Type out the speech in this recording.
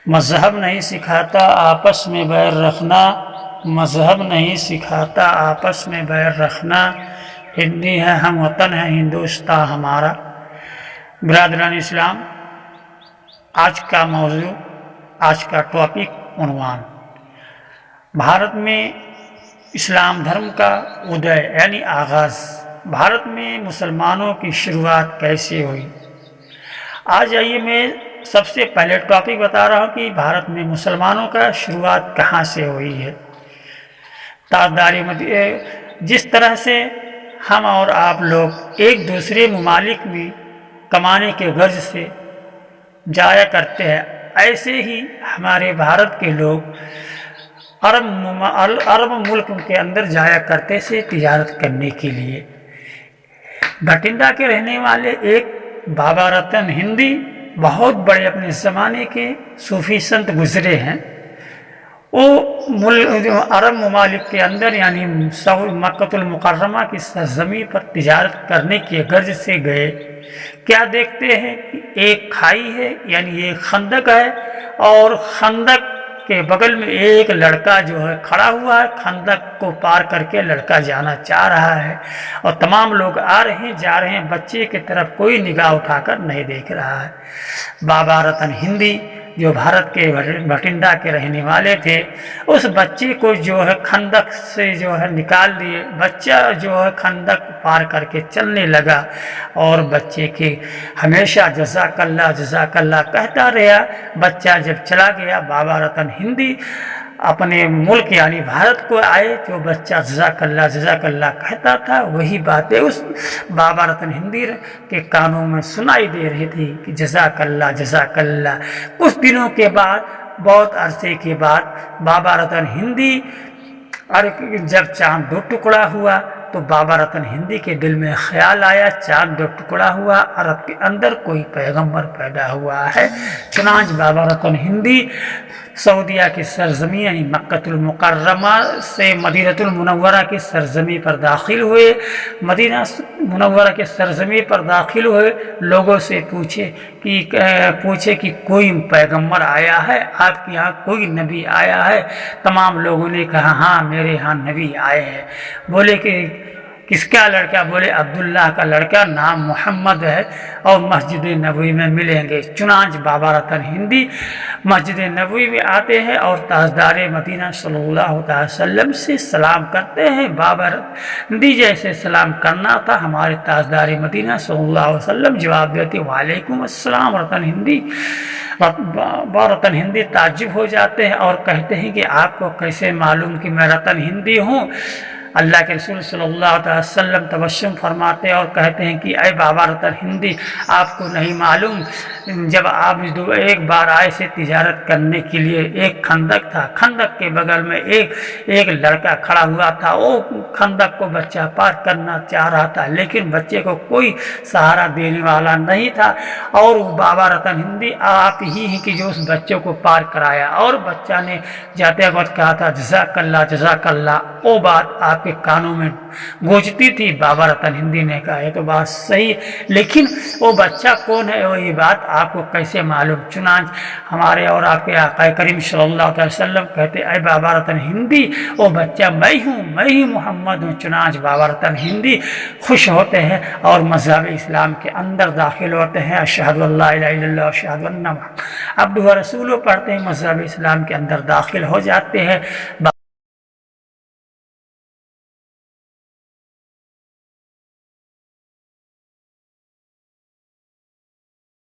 مذہب نہیں سکھاتا آپس میں بیر رکھنا، مذہب نہیں سکھاتا آپس میں بیر رکھنا، ہندی ہے ہم وطن ہے ہندوستان ہمارا۔ برادران اسلام، آج کا موضوع، آج کا ٹاپک عنوان، بھارت میں اسلام دھرم کا ادے یعنی آغاز، بھارت میں مسلمانوں کی شروعات کیسے ہوئی۔ آج آئیے میں سب سے پہلے ٹاپک بتا رہا ہوں کہ بھارت میں مسلمانوں کا شروعات کہاں سے ہوئی ہے۔ تاجداری جس طرح سے ہم اور آپ لوگ ایک دوسرے ممالک میں کمانے کے غرض سے جایا کرتے ہیں، ایسے ہی ہمارے بھارت کے لوگ عرب ملک کے اندر جایا کرتے سے تجارت کرنے کے لیے۔ بھٹنڈا کے رہنے والے ایک بابا رتن ہندی بہت بڑے اپنے زمانے کے صوفی سنت گزرے ہیں، وہ عرب ممالک کے اندر یعنی مکۃ المکرمہ کی سرزمین پر تجارت کرنے کے غرض سے گئے۔ کیا دیکھتے ہیں کہ ایک کھائی ہے یعنی ایک خندق ہے، اور خندق کے بغل میں ایک لڑکا جو ہے کھڑا ہوا ہے، خندق کو پار کر کے لڑکا جانا چاہ رہا ہے، اور تمام لوگ آ رہے ہیں جا رہے ہیں، بچے کی طرف کوئی نگاہ اٹھا کر نہیں دیکھ رہا ہے۔ بابا رتن ہندی جو بھارت کے بھٹنڈا کے رہنے والے تھے، اس بچے کو جو ہے خندق سے جو ہے نکال دیے، بچہ جو ہے خندق پار کر کے چلنے لگا، اور بچے کے ہمیشہ جزاک اللہ کہتا رہا۔ بچہ جب چلا گیا، بابا رتن ہندی اپنے ملک یعنی بھارت کو آئے، جو بچہ جزاک اللہ کہتا تھا، وہی باتیں اس بابا رتن ہندی کے کانوں میں سنائی دے رہی تھی کہ جزاک اللہ۔ کچھ دنوں کے بعد، بہت عرصے کے بعد، بابا رتن ہندی جب چاند دو ٹکڑا ہوا تو بابا رتن ہندی کے دل میں خیال آیا، چاند دو ٹکڑا ہوا، عرب کے اندر کوئی پیغمبر پیدا ہوا ہے۔ چنانچہ بابا رتن ہندی سعودیہ کی سرزمین یعنی مکۃ المکرمہ سے مدینہ المنورہ کی سرزمین پر داخل ہوئے۔ مدینہ منورہ کے سرزمین پر داخل ہوئے، لوگوں سے پوچھے کہ کوئی پیغمبر آیا ہے، آپ کے یہاں کوئی نبی آیا ہے؟ تمام لوگوں نے کہا ہاں میرے ہاں نبی آئے ہیں۔ بولے کہ کس کا لڑکا؟ بولے عبداللہ کا لڑکا، نام محمد ہے، اور مسجد نبوی میں ملیں گے۔ چنانچہ بابا رتن ہندی مسجد نبوی میں آتے ہیں اور تاجدار مدینہ صلی اللہ علیہ وسلم سے سلام کرتے ہیں۔ بابا رتن ہندی جیسے سلام کرنا تھا، ہمارے تاجدار مدینہ صلی اللہ علیہ وسلم جواب دیتے وعلیکم السلام۔ رتن ہندی تعجب ہو جاتے ہیں اور کہتے ہیں کہ آپ کو کیسے معلوم کہ میں رتن ہندی ہوں؟ اللہ کے رسول صلی اللہ علیہ وسلم تبسم فرماتے اور کہتے ہیں کہ اے بابا رتن ہندی، آپ کو نہیں معلوم جب آپ ایک بار آئے سے تجارت کرنے کے لیے، ایک خندق تھا، خندق کے بغل میں ایک لڑکا کھڑا ہوا تھا، وہ خندق کو بچہ پار کرنا چاہ رہا تھا، لیکن بچے کو کوئی سہارا دینے والا نہیں تھا، اور وہ بابا رتن ہندی آپ ہی ہیں کہ جو اس بچے کو پار کرایا۔ اور بچہ نے جاتے وقت کہا تھا جزاک اللہ، وہ بات آپ کے کانوں میں گونجتی تھی۔ بابا رتن ہندی نے کہا یہ تو بات صحیح، لیکن وہ بچہ کون ہے، وہ یہ بات آپ کو کیسے معلوم؟ چنانچہ ہمارے اور آپ کے آقا کریم صلی اللہ علیہ وسلم کہتے اے بابا رتن ہندی، وہ بچہ میں ہی محمد ہوں۔ چنانچہ بابا رتن ہندی خوش ہوتے ہیں اور مذہب اسلام کے اندر داخل ہوتے ہیں، اشہد ان لا الہ الا اللہ اشہد ان محمد عبدہ ورسولہ پڑھتے ہیں، مذہب اسلام کے اندر داخل ہو جاتے ہیں۔